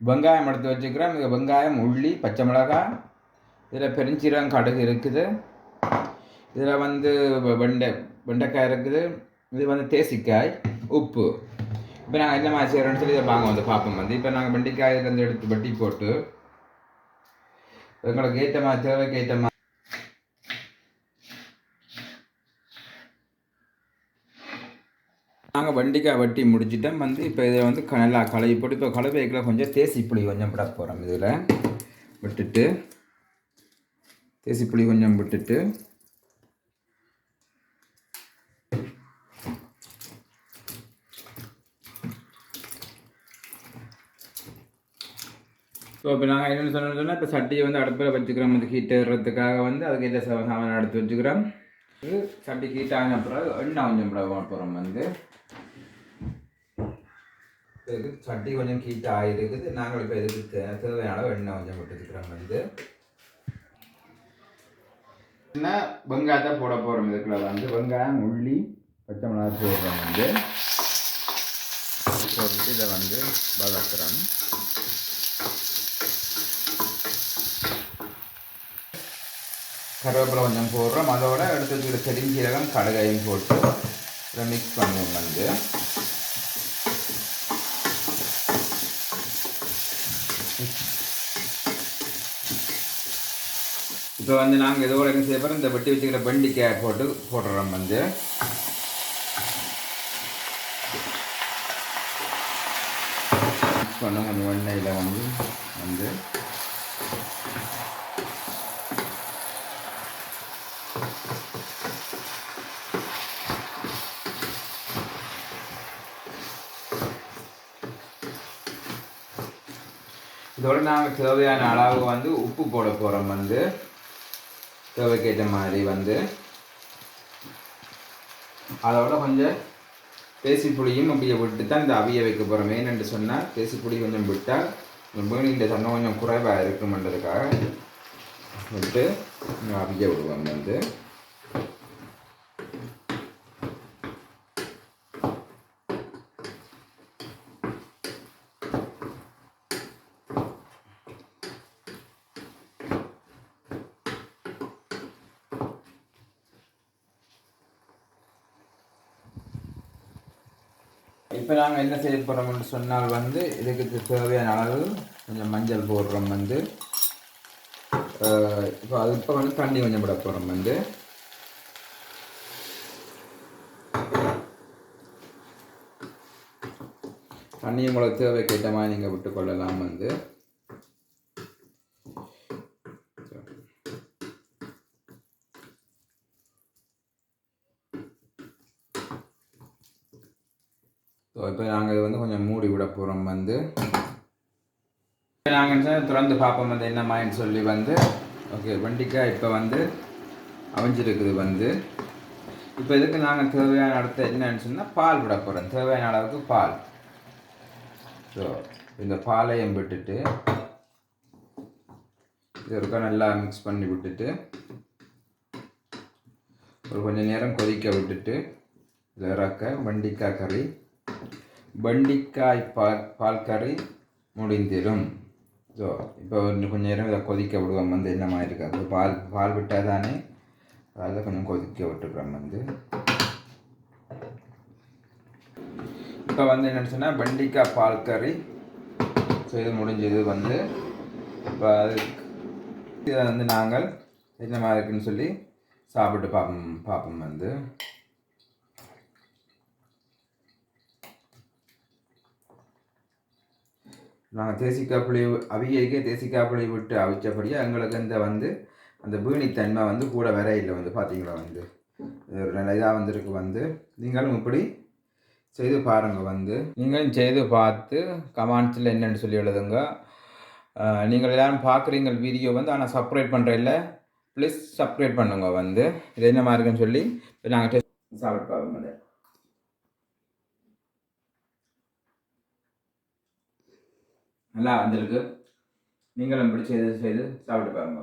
வெங்காயம் எடுத்து வச்சுக்கிறோம். இது வெங்காயம், உள்ளி, பச்சை மிளகாய், இதில் பெருஞ்சீரகம், கடுகு இருக்குது. இதில் வந்து வெண்டைக்காய் இருக்குது. இது வந்து தேசிக்காய், உப்பு. இப்போ நாங்கள் என்ன மாதிரி செய்கிறோன்னு சொல்லி இதை வாங்க வந்து பார்ப்போம். வந்து இப்போ நாங்கள் வெண்டைக்காயிலேருந்து எடுத்து வட்டி போட்டு எங்களுக்கு ஏற்ற மாதிரி தேவைக்கு ஏற்ற மாதிரி நாங்கள் வெண்டைக்காய் வட்டி முடிச்சிட்டோம். வந்து இப்போ இதை வந்து நல்லா கழுவி போட்டு இப்போ கழுவிக்கில் கொஞ்சம் தேசி புளி கொஞ்சம் விட போகிறோம். இதில் விட்டுட்டு தேசி புளி கொஞ்சம் விட்டுட்டு ஸோ இப்போ நாங்கள் என்னென்னு சொன்னோம்னா இப்போ சட்டியை வந்து அடுப்பில் வச்சுக்கிறோம். வந்து ஹீட் ஏறுறதுக்காக வந்து அதுக்கு ஏற்ற சாமான் எடுத்து வச்சுக்கிறோம். இது சட்டி ஹீட் ஆகின பிறகு எண்ணெய் கொஞ்சம் விட போகிறோம். வந்து இதுக்கு சட்டி கொஞ்சம் ஹீட் ஆகிருக்குது. நாங்கள் இப்போ இதுக்கு தேவையான அளவு எண்ணெய் கொஞ்சம் விட்டுருக்கிறோம். வந்து என்ன வெங்காயத்தை போட போகிறோம். இதுக்குள்ள வந்து வெங்காயம், உள்ளி, பச்சை மிளகாய் போடுறோம். வந்து போட்டுட்டு இதை வந்து வதக்குறோம். கருவேப்பிலை கொஞ்சம் போடுறோம். அதோட எடுத்து வச்சுக்கிற பெருஞ்சீரகம், கடுகையும் போட்டு இதை மிக்ஸ் பண்ணுவோம். வந்து இப்போ வந்து நாங்கள் இதோட என்ன செய்ய போகிறோம், இந்த வெட்டி வச்சுக்கிற வெண்டைக்காய் போட்டுறோம். வந்து மிக்ஸ் பண்ணோம். கொஞ்சம் எண்ணெயில் வந்து வந்து இதோட நாங்கள் தேவையான அளவு வந்து உப்பு போட போகிறோம். வந்து தேவைக்கேற்ற மாதிரி வந்து அதோட கொஞ்சம் தேசி புளியும் அப்படியே விட்டு தான் இந்த அவிய வைக்க போகிறோம். ஏன்னு சொன்னால் தேசி புளி கொஞ்சம் விட்டால் மீனின் தன்மை கொஞ்சம் குறைவாக இருக்குமென்றதுக்காக விட்டு அவிய விடுவோம். வந்து இப்போ நாங்கள் என்ன செய்ய போகிறோம்னு சொன்னால் வந்து இதுக்கு தேவையான அளவு கொஞ்சம் மஞ்சள் போடுறோம். வந்து இப்போ வந்து தண்ணி கொஞ்சம் விட போகிறோம். வந்து தண்ணி உங்களுக்கு தேவைக்கேற்ற மாதிரி நீங்கள் விட்டுக்கொள்ளலாம். வந்து இப்போ நாங்கள் இது வந்து கொஞ்சம் மூடி விட போகிறோம். வந்து நாங்கள் திறந்து பார்ப்போம். வந்து என்ன மாதிரி சொல்லி வந்து ஓகே வெண்டைக்காய் இப்போ வந்து அவிஞ்சிருக்குது. வந்து இப்போ இதுக்கு நாங்கள் தேவையான இடத்த என்னன்னு சொன்னால் பால் விட போகிறோம். தேவையான அளவுக்கு பால். ஸோ இந்த பாலையும் விட்டுட்டு இது ஒருக்கா நல்லா மிக்ஸ் பண்ணி விட்டுட்டு ஒரு கொஞ்சம் நேரம் கொதிக்க விட்டுட்டு இதில் இறக்க வெண்டைக்காய் கறி, வெண்டைக்காய் பால் கறி முடிந்திடும். ஸோ இப்போ கொஞ்சம் நேரம் இதை கொதிக்க விடுவோம். வந்து என்ன மாதிரி இருக்காது பால் விட்டால் தானே அதில் கொஞ்சம் கொதிக்க விட்டுக்கிறோம். வந்து இப்போ வந்து என்னென்னு சொன்னால் வெண்டைக்காய் பால் கறி ஸோ இது முடிஞ்சது. வந்து இப்போ இதை வந்து நாங்கள் என்ன மாதிரி இருக்குன்னு சொல்லி சாப்பிட்டு பார்ப்போம். வந்து நாங்கள் தேசிக்காய் புளி அவியக்கே தேசிக்காய் புளி விட்டு அவிச்சபடியாக எங்களுக்கு இந்த வந்து அந்த பீனித்தன்மை வந்து கூட வரையில் வந்து பார்த்தீங்களா. வந்து ஒரு நல்ல இதாக வந்திருக்கு. வந்து நீங்களும் இப்படி செய்து பாருங்கள். வந்து நீங்களும் செய்து பார்த்து கமெண்ட்ஸில் என்னென்னு சொல்லி எழுதுங்க. நீங்கள் எல்லோரும் பார்க்குறீங்க வீடியோ வந்து, ஆனால் சப்ஸ்கிரைப் பண்ணுறதில்ல, ப்ளீஸ் சப்ஸ்கிரைப் பண்ணுங்க. வந்து இது என்ன மாதிரி இருக்குன்னு சொல்லி இப்போ நாங்கள் டெஸ்ட் சாப்பிட்டு பார்ப்போம். நல்லா வந்திருக்கு. நீங்களும் இப்படி செய்து சாப்பிட்டு பாருங்க.